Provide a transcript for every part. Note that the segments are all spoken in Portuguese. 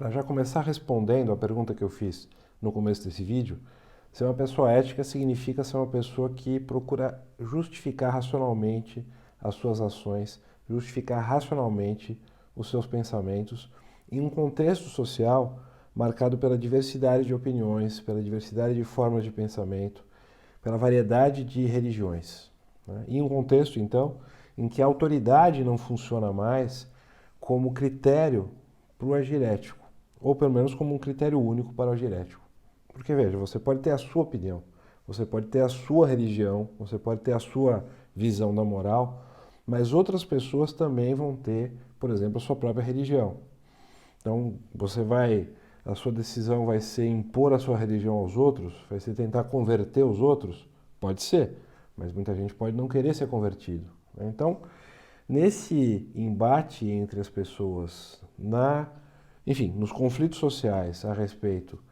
Para já começar respondendo a pergunta que eu fiz no começo desse vídeo, ser uma pessoa ética significa ser uma pessoa que procura justificar racionalmente as suas ações, justificar racionalmente os seus pensamentos em um contexto social marcado pela diversidade de opiniões, pela diversidade de formas de pensamento, pela variedade de religiões, né? Em um contexto, então, em que a autoridade não funciona mais como critério para o agir ético, ou pelo menos como um critério único para o agir ético. Porque, veja, você pode ter a sua opinião, você pode ter a sua religião, você pode ter a sua visão da moral, mas outras pessoas também vão ter, por exemplo, a sua própria religião. Então, a sua decisão vai ser impor a sua religião aos outros, vai ser tentar converter os outros? Pode ser, mas muita gente pode não querer ser convertido, né? Então, nesse embate entre as pessoas, enfim, nos conflitos sociais a respeito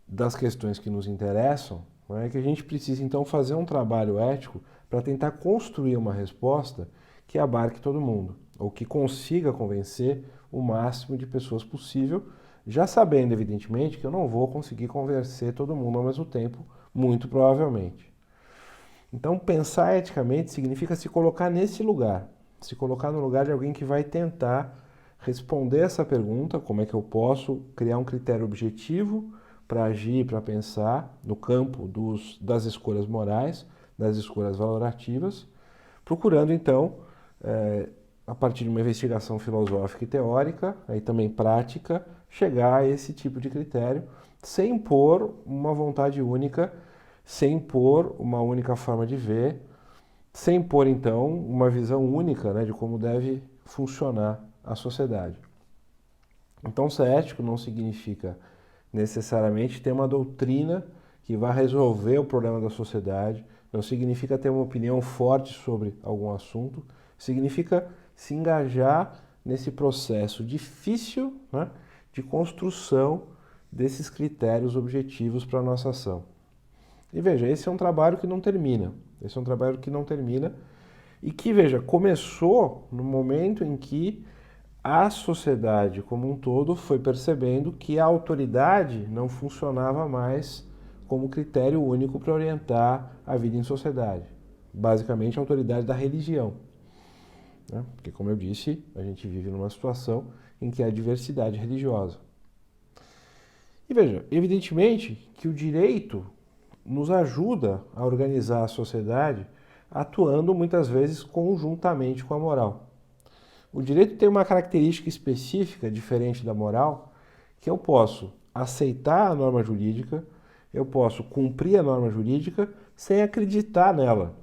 das questões que nos interessam, é que a gente precisa então fazer um trabalho ético para tentar construir uma resposta que abarque todo mundo, ou que consiga convencer o máximo de pessoas possível, já sabendo, evidentemente, que eu não vou conseguir convencer todo mundo ao mesmo tempo, muito provavelmente. Então, pensar eticamente significa se colocar nesse lugar, se colocar no lugar de alguém que vai tentar responder essa pergunta, como é que eu posso criar um critério objetivo para agir, para pensar no campo das escolhas morais, das escolhas valorativas, procurando então, a partir de uma investigação filosófica e teórica, aí também prática, chegar a esse tipo de critério, sem impor uma vontade única, sem impor uma única forma de ver, sem impor então uma visão única, né, de como deve funcionar a sociedade. Então, ser ético não significa necessariamente ter uma doutrina que vai resolver o problema da sociedade, não significa ter uma opinião forte sobre algum assunto, significa se engajar nesse processo difícil, né, de construção desses critérios objetivos para a nossa ação. E veja, esse é um trabalho que não termina. Esse é um trabalho que não termina e que, veja, começou no momento em que a sociedade como um todo foi percebendo que a autoridade não funcionava mais como critério único para orientar a vida em sociedade. Basicamente, a autoridade da religião, né? Porque, como eu disse, a gente vive numa situação em que há diversidade religiosa. E veja, evidentemente que o direito nos ajuda a organizar a sociedade atuando muitas vezes conjuntamente com a moral. O direito tem uma característica específica, diferente da moral, que eu posso aceitar a norma jurídica, eu posso cumprir a norma jurídica sem acreditar nela,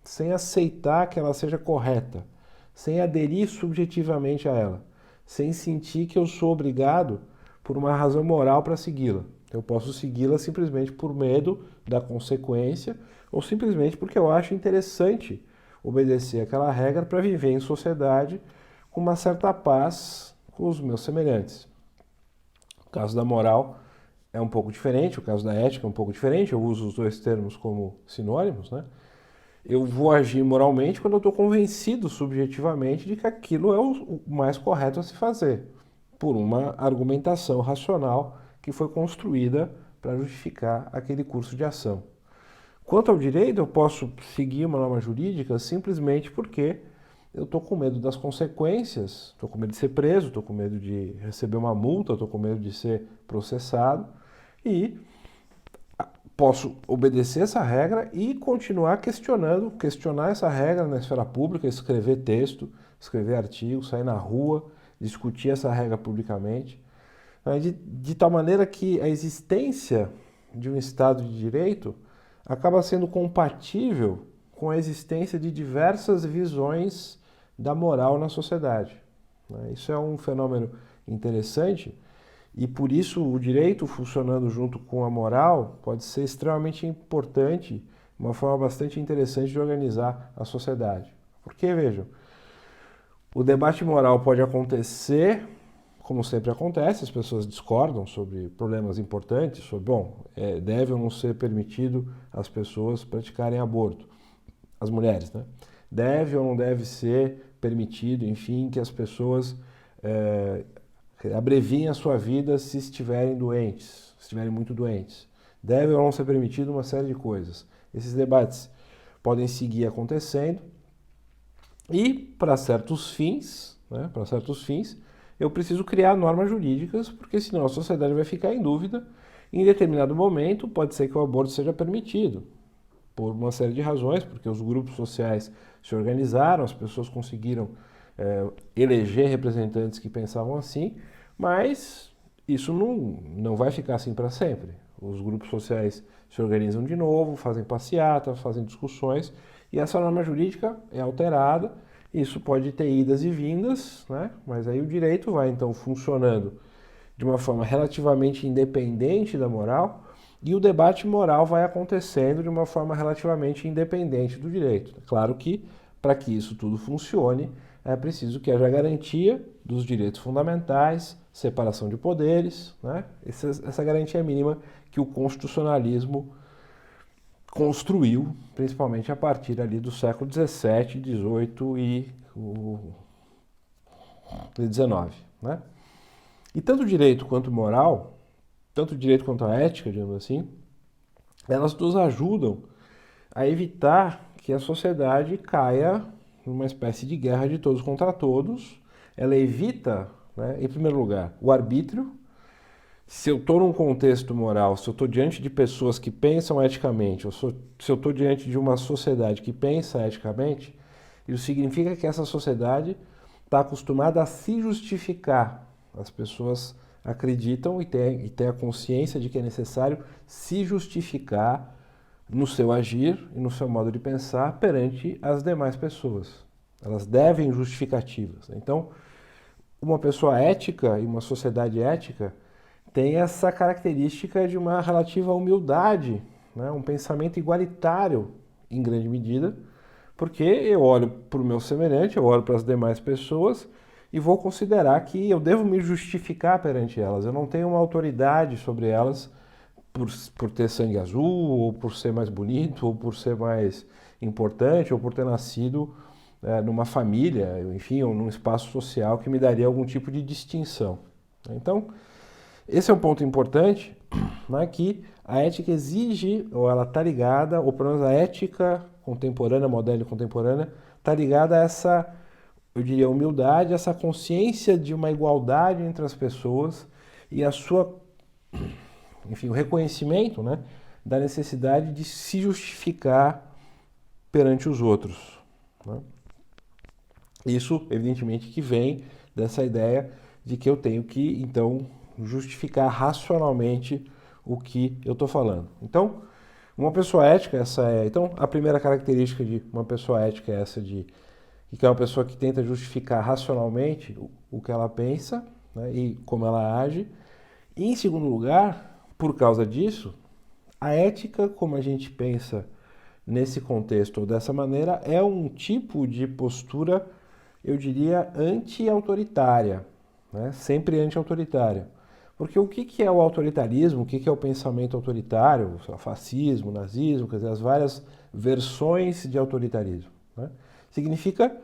sem aceitar que ela seja correta, sem aderir subjetivamente a ela, sem sentir que eu sou obrigado por uma razão moral para segui-la. Eu posso segui-la simplesmente por medo da consequência ou simplesmente porque eu acho interessante obedecer aquela regra para viver em sociedade com uma certa paz com os meus semelhantes. O caso da moral é um pouco diferente, o caso da ética é um pouco diferente, eu uso os dois termos como sinônimos, né? Eu vou agir moralmente quando eu estou convencido subjetivamente de que aquilo é o mais correto a se fazer, por uma argumentação racional que foi construída para justificar aquele curso de ação. Quanto ao direito, eu posso seguir uma norma jurídica simplesmente porque eu estou com medo das consequências, estou com medo de ser preso, estou com medo de receber uma multa, estou com medo de ser processado e posso obedecer essa regra e continuar questionar essa regra na esfera pública, escrever texto, escrever artigo, sair na rua, discutir essa regra publicamente, de tal maneira que a existência de um Estado de Direito acaba sendo compatível com a existência de diversas visões da moral na sociedade. Isso é um fenômeno interessante e por isso o direito funcionando junto com a moral pode ser extremamente importante, uma forma bastante interessante de organizar a sociedade. Porque, vejam, o debate moral pode acontecer, como sempre acontece, as pessoas discordam sobre problemas importantes, sobre, deve ou não ser permitido as pessoas praticarem aborto, as mulheres, né? Deve ou não deve ser permitido, enfim, que as pessoas Abreviem a sua vida se estiverem doentes, se estiverem muito doentes. Deve ou não ser permitido uma série de coisas. Esses debates podem seguir acontecendo e, para certos fins, eu preciso criar normas jurídicas, porque senão a sociedade vai ficar em dúvida. Em determinado momento, pode ser que o aborto seja permitido, por uma série de razões, porque os grupos sociais se organizaram, as pessoas conseguiram eleger representantes que pensavam assim, mas isso não vai ficar assim para sempre. Os grupos sociais se organizam de novo, fazem passeata, fazem discussões, e essa norma jurídica é alterada. Isso pode ter idas e vindas, né? Mas aí o direito vai então funcionando de uma forma relativamente independente da moral, e o debate moral vai acontecendo de uma forma relativamente independente do direito. Claro que, para que isso tudo funcione, é preciso que haja garantia dos direitos fundamentais, separação de poderes, né? Essa garantia mínima que o constitucionalismo construiu, principalmente a partir ali do século XVII, XVIII e XIX, né? E tanto o direito quanto moral, tanto o direito quanto a ética, digamos assim, elas nos ajudam a evitar que a sociedade caia numa espécie de guerra de todos contra todos. Ela evita, né, em primeiro lugar, o arbítrio. Se eu estou num contexto moral, se eu estou diante de pessoas que pensam eticamente, ou se eu estou diante de uma sociedade que pensa eticamente, isso significa que essa sociedade está acostumada a se justificar. As pessoas acreditam e têm a consciência de que é necessário se justificar no seu agir e no seu modo de pensar perante as demais pessoas. Elas devem justificativas. Então, uma pessoa ética e uma sociedade ética tem essa característica de uma relativa humildade, né? Um pensamento igualitário em grande medida, porque eu olho para o meu semelhante, eu olho para as demais pessoas e vou considerar que eu devo me justificar perante elas. Eu não tenho uma autoridade sobre elas por ter sangue azul, ou por ser mais bonito, ou por ser mais importante, ou por ter nascido numa família, enfim, ou num espaço social que me daria algum tipo de distinção. Então, esse é um ponto importante, né, que a ética exige, ou ela está ligada, ou pelo menos a ética contemporânea, moderna e contemporânea, está ligada a essa, eu diria, humildade, essa consciência de uma igualdade entre as pessoas e a sua, enfim, o reconhecimento, né, da necessidade de se justificar perante os outros, né? Isso, evidentemente, que vem dessa ideia de que eu tenho que, então, justificar racionalmente o que eu estou falando. Então, uma pessoa ética, então, a primeira característica de uma pessoa ética é essa de que é uma pessoa que tenta justificar racionalmente o que ela pensa, né, e como ela age. E, em segundo lugar, por causa disso, a ética, como a gente pensa nesse contexto ou dessa maneira, é um tipo de postura, eu diria, anti-autoritária, né? Sempre anti-autoritária. Porque o que é o autoritarismo, o que é o pensamento autoritário, o fascismo, o nazismo, quer dizer, as várias versões de autoritarismo, né? Significa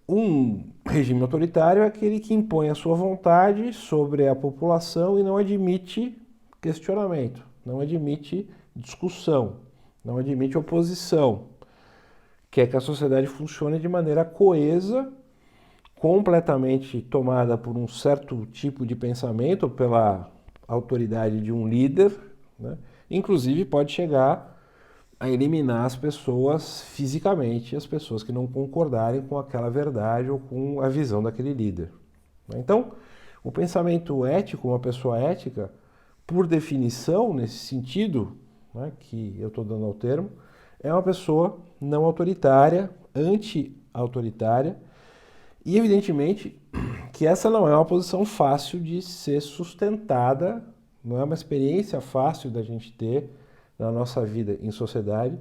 um regime autoritário é aquele que impõe a sua vontade sobre a população e não admite questionamento, não admite discussão, não admite oposição. Quer que a sociedade funcione de maneira coesa, completamente tomada por um certo tipo de pensamento, pela autoridade de um líder, né? Inclusive pode chegar a eliminar as pessoas fisicamente, as pessoas que não concordarem com aquela verdade ou com a visão daquele líder. Então, o pensamento ético, uma pessoa ética, por definição, nesse sentido, né, que eu estou dando ao termo, é uma pessoa não autoritária, anti-autoritária, e evidentemente que essa não é uma posição fácil de ser sustentada, não é uma experiência fácil da gente ter na nossa vida em sociedade,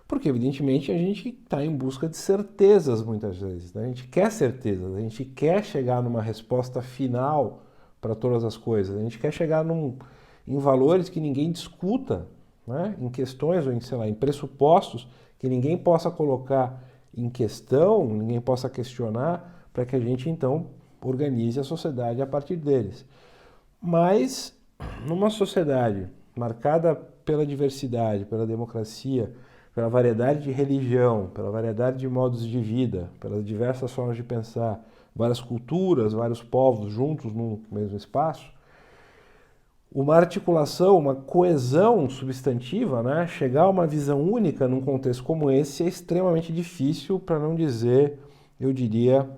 porque evidentemente a gente está em busca de certezas muitas vezes, né? A gente quer certezas, a gente quer chegar numa resposta final para todas as coisas, a gente quer chegar em valores que ninguém discuta, né? Em questões ou em pressupostos que ninguém possa colocar em questão, ninguém possa questionar, para que a gente então organize a sociedade a partir deles. Mas, numa sociedade marcada pela diversidade, pela democracia, pela variedade de religião, pela variedade de modos de vida, pelas diversas formas de pensar, várias culturas, vários povos juntos no mesmo espaço, uma articulação, uma coesão substantiva, né? Chegar a uma visão única num contexto como esse é extremamente difícil, para não dizer, eu diria,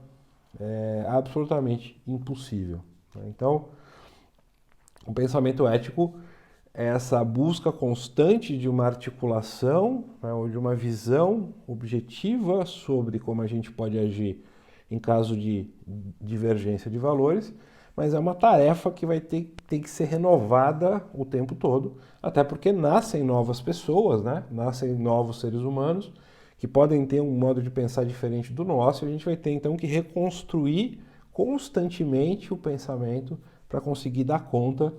absolutamente impossível. Então, o pensamento ético é essa busca constante de uma articulação, né, ou de uma visão objetiva sobre como a gente pode agir em caso de divergência de valores, mas é uma tarefa que tem que ser renovada o tempo todo, até porque nascem novas pessoas, né? Nascem novos seres humanos que podem ter um modo de pensar diferente do nosso, e a gente vai ter então que reconstruir constantemente o pensamento para conseguir dar conta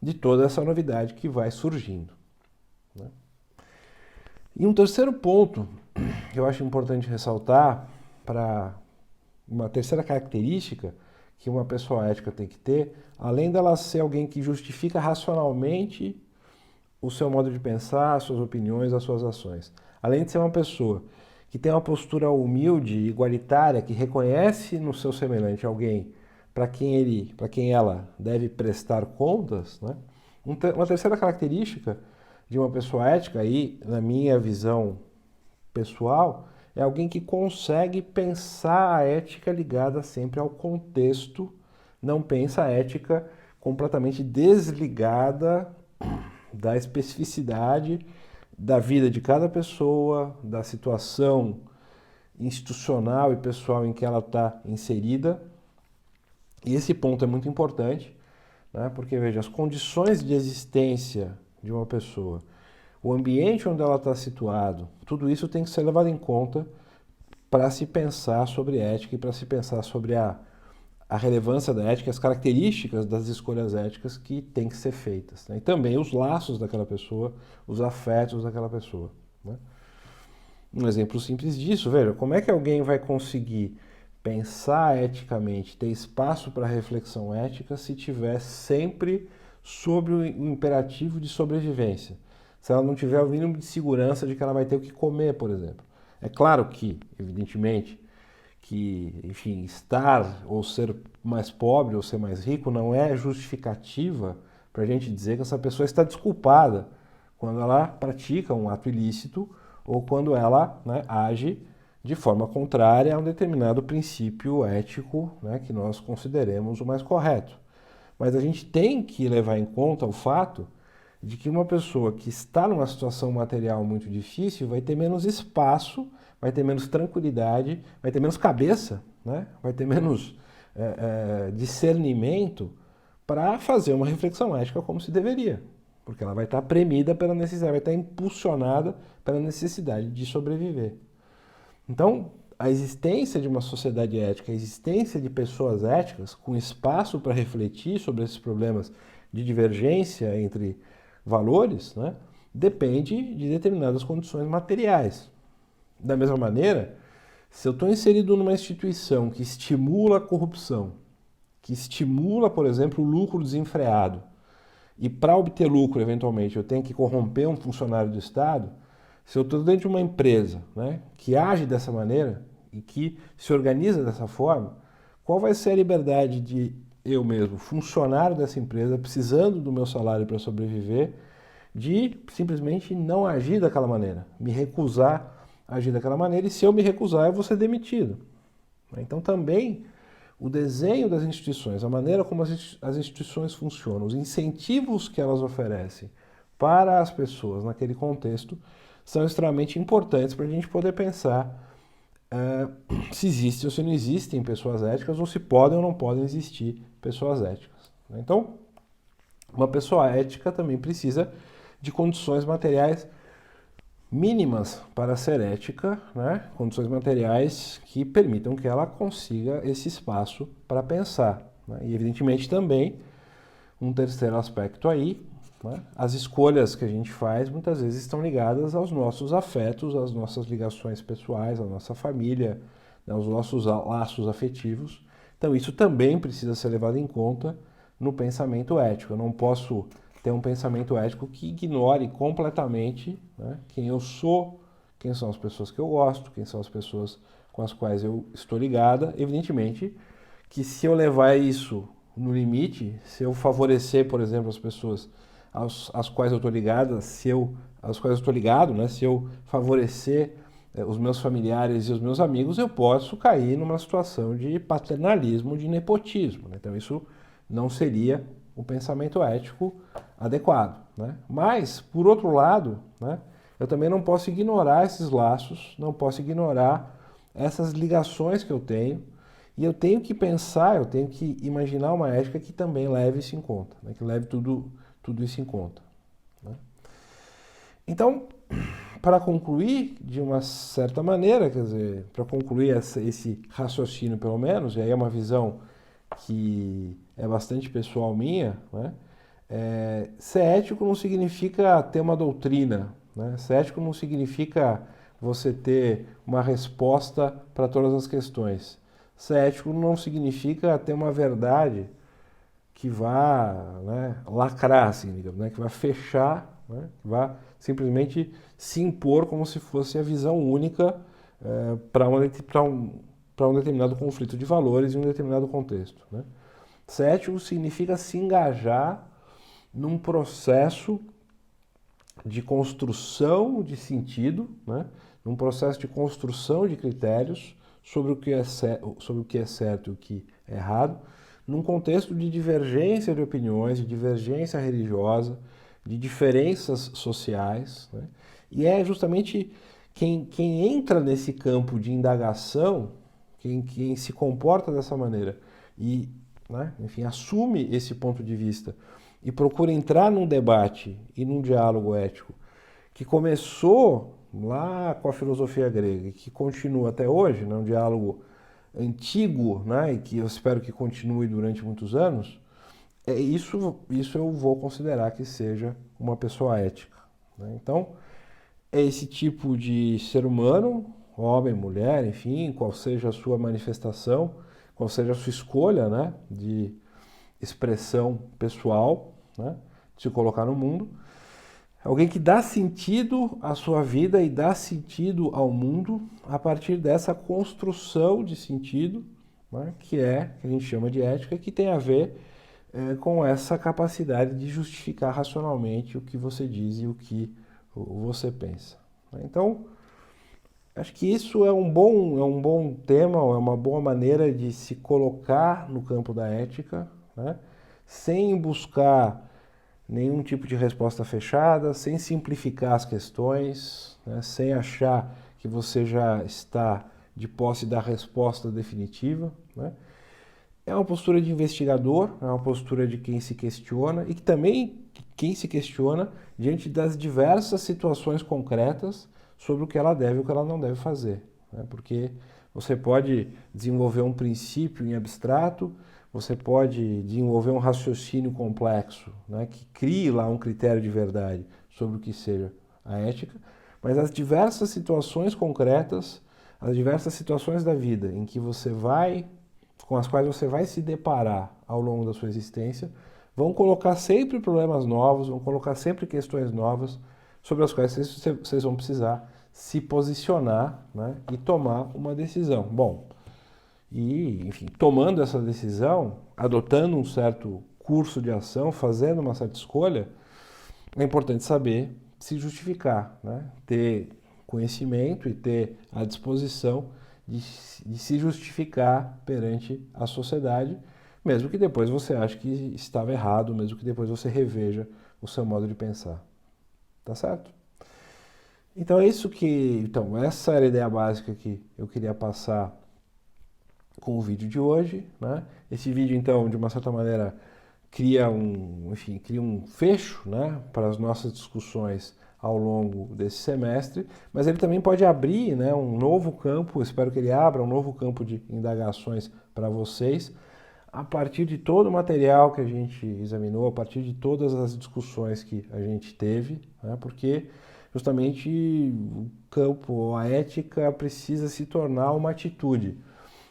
de toda essa novidade que vai surgindo, né? E um terceiro ponto que eu acho importante ressaltar, para uma terceira característica que uma pessoa ética tem que ter, além dela ser alguém que justifica racionalmente o seu modo de pensar, as suas opiniões, as suas ações, além de ser uma pessoa que tem uma postura humilde, igualitária, que reconhece no seu semelhante alguém para quem ela deve prestar contas, né? Uma terceira característica de uma pessoa ética, aí, na minha visão pessoal, é alguém que consegue pensar a ética ligada sempre ao contexto, não pensa a ética completamente desligada da especificidade da vida de cada pessoa, da situação institucional e pessoal em que ela está inserida. E esse ponto é muito importante, né? Porque, veja, as condições de existência de uma pessoa, o ambiente onde ela está situado, tudo isso tem que ser levado em conta para se pensar sobre ética e para se pensar sobre a relevância da ética, as características das escolhas éticas que têm que ser feitas, né? E também os laços daquela pessoa, os afetos daquela pessoa, né? Um exemplo simples disso, veja, como é que alguém vai conseguir pensar eticamente, ter espaço para reflexão ética se tiver sempre sobre o imperativo de sobrevivência? Se ela não tiver o mínimo de segurança de que ela vai ter o que comer, por exemplo. É claro que, evidentemente, que, enfim, estar ou ser mais pobre ou ser mais rico não é justificativa para a gente dizer que essa pessoa está desculpada quando ela pratica um ato ilícito ou quando ela, né, age de forma contrária a um determinado princípio ético, né, que nós consideremos o mais correto. Mas a gente tem que levar em conta o fato de que uma pessoa que está numa situação material muito difícil vai ter menos espaço, vai ter menos tranquilidade, vai ter menos cabeça, né? Vai ter menos discernimento para fazer uma reflexão ética como se deveria. Porque ela vai estar premida pela necessidade, vai estar impulsionada pela necessidade de sobreviver. Então, a existência de uma sociedade ética, a existência de pessoas éticas com espaço para refletir sobre esses problemas de divergência entre valores, né, depende de determinadas condições materiais. Da mesma maneira, se eu estou inserido numa instituição que estimula a corrupção, que estimula, por exemplo, o lucro desenfreado, e para obter lucro, eventualmente, eu tenho que corromper um funcionário do Estado, se eu estou dentro de uma empresa, né, que age dessa maneira e que se organiza dessa forma, qual vai ser a liberdade de eu mesmo, funcionário dessa empresa, precisando do meu salário para sobreviver, de simplesmente não agir daquela maneira, me recusar a agir daquela maneira, e se eu me recusar, eu vou ser demitido. Então também o desenho das instituições, a maneira como as instituições funcionam, os incentivos que elas oferecem para as pessoas naquele contexto são extremamente importantes para a gente poder pensar se existe ou se não existem pessoas éticas, ou se podem ou não podem existir pessoas éticas. Então, uma pessoa ética também precisa de condições materiais mínimas para ser ética, né? Condições materiais que permitam que ela consiga esse espaço para pensar, né? E evidentemente também um terceiro aspecto aí, né? As escolhas que a gente faz muitas vezes estão ligadas aos nossos afetos, às nossas ligações pessoais, à nossa família, né? Aos nossos laços afetivos. Então isso também precisa ser levado em conta no pensamento ético. Eu não posso ter um pensamento ético que ignore completamente, né, quem eu sou, quem são as pessoas que eu gosto, quem são as pessoas com as quais eu estou ligada. Evidentemente que se eu levar isso no limite, se eu favorecer, por exemplo, as pessoas às quais eu estou ligada, às quais eu estou ligado, né, se eu favorecer os meus familiares e os meus amigos, eu posso cair numa situação de paternalismo, de nepotismo, né? Então isso não seria o pensamento ético adequado, né? Mas, por outro lado, né, eu também não posso ignorar esses laços, não posso ignorar essas ligações que eu tenho, e eu tenho que pensar, eu tenho que imaginar uma ética que também leve isso em conta, né, que leve tudo isso em conta, né? Então, para concluir, de uma certa maneira, quer dizer, para concluir esse raciocínio pelo menos, e aí é uma visão que é bastante pessoal minha, né? Ser ético não significa ter uma doutrina, né? Ser ético não significa você ter uma resposta para todas as questões. Ser ético não significa ter uma verdade que vá, né, lacrar, assim, digamos, né, que vá fechar, né, que vá simplesmente se impor como se fosse a visão única para um determinado conflito de valores em um determinado contexto, né? Ser ético significa se engajar num processo de construção de sentido, né, num processo de construção de critérios sobre sobre o que é certo e o que é errado, num contexto de divergência de opiniões, de divergência religiosa, de diferenças sociais, né? E é justamente quem entra nesse campo de indagação, quem se comporta dessa maneira e, né, enfim, assume esse ponto de vista e procura entrar num debate e num diálogo ético que começou lá com a filosofia grega e que continua até hoje, né, um diálogo antigo, né, e que eu espero que continue durante muitos anos, isso eu vou considerar que seja uma pessoa ética, né? Então, é esse tipo de ser humano, homem, mulher, enfim, qual seja a sua manifestação, qual seja a sua escolha, né, de expressão pessoal, né, de se colocar no mundo, alguém que dá sentido à sua vida e dá sentido ao mundo a partir dessa construção de sentido, né, que a gente chama de ética, que tem a ver com essa capacidade de justificar racionalmente o que você diz e o que você pensa, né? Então, acho que isso é um bom tema, é uma boa maneira de se colocar no campo da ética, né, sem buscar nenhum tipo de resposta fechada, sem simplificar as questões, né, sem achar que você já está de posse da resposta definitiva, né. É uma postura de investigador, é uma postura de quem se questiona e que também quem se questiona diante das diversas situações concretas sobre o que ela deve e o que ela não deve fazer, né? Porque você pode desenvolver um princípio em abstrato, você pode desenvolver um raciocínio complexo, né, que crie lá um critério de verdade sobre o que seja a ética, mas as diversas situações concretas, as diversas situações da vida em que com as quais você vai se deparar ao longo da sua existência, vão colocar sempre problemas novos, vão colocar sempre questões novas sobre as quais vocês vão precisar se posicionar, né, e tomar uma decisão. Bom, e, enfim, tomando essa decisão, adotando um certo curso de ação, fazendo uma certa escolha, é importante saber se justificar, né? Ter conhecimento e ter a disposição de se justificar perante a sociedade, mesmo que depois você ache que estava errado, mesmo que depois você reveja o seu modo de pensar. Tá certo? Então é isso então, essa era a ideia básica que eu queria passar com o vídeo de hoje, né? Esse vídeo, então, de uma certa maneira, cria um fecho, né, para as nossas discussões ao longo desse semestre, mas ele também pode abrir, né, um novo campo, espero que ele abra um novo campo de indagações para vocês, a partir de todo o material que a gente examinou, a partir de todas as discussões que a gente teve, né, porque justamente o campo, a ética precisa se tornar uma atitude.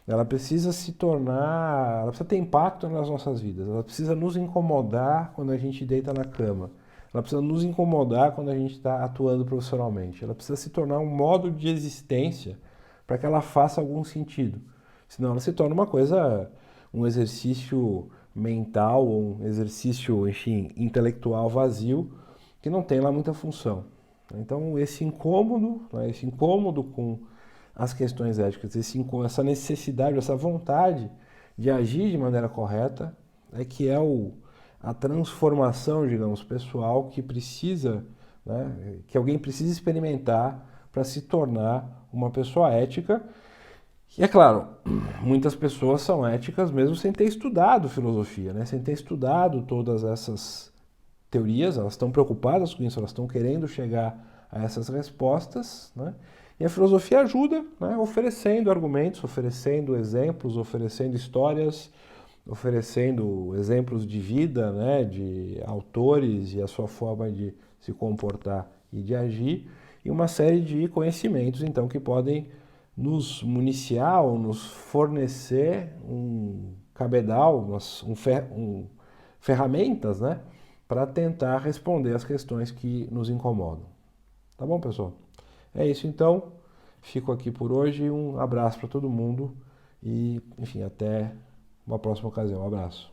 ela precisa se tornar, ela precisa ter impacto nas nossas vidas, ela precisa nos incomodar quando a gente deita na cama, ela precisa nos incomodar quando a gente está atuando profissionalmente, ela precisa se tornar um modo de existência para que ela faça algum sentido. Senão ela se torna uma coisa, um exercício mental, um exercício, enfim, intelectual vazio, que não tem lá muita função. Então esse incômodo, né, esse incômodo com as questões éticas, essa necessidade, essa vontade de agir de maneira correta, é que é a transformação, digamos, pessoal que precisa, né, que alguém precisa experimentar para se tornar uma pessoa ética. E é claro, muitas pessoas são éticas mesmo sem ter estudado filosofia, né, sem ter estudado todas essas teorias, elas estão preocupadas com isso, elas estão querendo chegar a essas respostas, né? E a filosofia ajuda, né, oferecendo argumentos, oferecendo exemplos, oferecendo histórias, oferecendo exemplos de vida, né, de autores e a sua forma de se comportar e de agir, e uma série de conhecimentos, então, que podem nos municiar ou nos fornecer um cabedal, ferramentas, né, para tentar responder as questões que nos incomodam. Tá bom, pessoal? É isso então. Fico aqui por hoje. Um abraço para todo mundo e, enfim, até uma próxima ocasião. Um abraço.